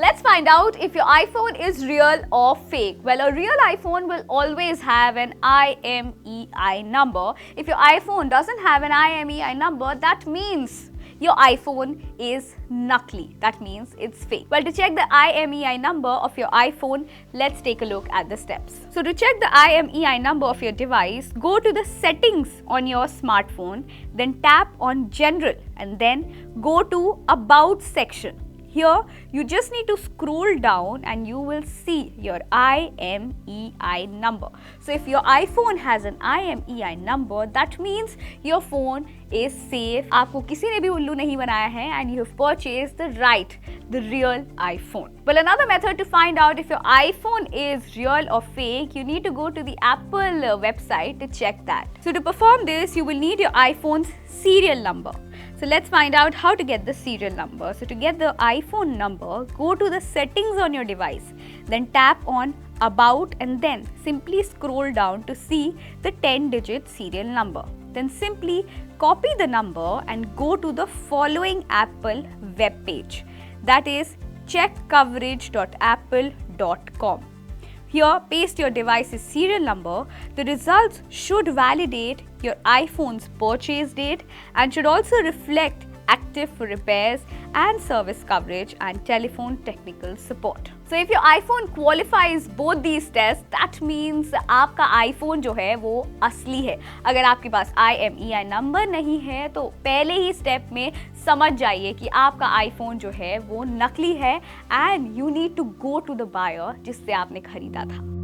Let's find out if your iPhone is real or fake. Well, a real iPhone will always have an IMEI number. If your iPhone doesn't have an IMEI number, that means your iPhone is nukly. That means it's fake. Well, to check the IMEI number of your iPhone, let's take a look at the steps. So to check the IMEI number of your device, go to the settings on your smartphone, then tap on General and then go to About section. Here, you just need to scroll down and you will see your IMEI number. So if your iPhone has an IMEI number, that means your phone is safe. आपको किसी ने भी उल्लू नहीं बनाया है and you have purchased the real iPhone. Well, another method to find out if your iPhone is real or fake, you need to go to the Apple website to check that. So to perform this, you will need your iPhone's serial number. So let's find out how to get the serial number. So to get the iPhone number, go to the settings on your device, then tap on About and then simply scroll down to see the 10-digit serial number. Then simply copy the number and go to the following Apple web page, that is checkcoverage.apple.com. Here, paste your device's serial number. The results should validate your iPhone's purchase date and should also reflect active for repairs and service coverage and telephone technical support. So if your iPhone qualifies both these tests, that means आपका iPhone जो है वो असली है. अगर आपके पास IMEI number नहीं है तो पहले ही स्टेप में समझ जाइए कि आपका iPhone जो है वो नकली है and you need to go to the buyer जिससे आपने खरीदा था.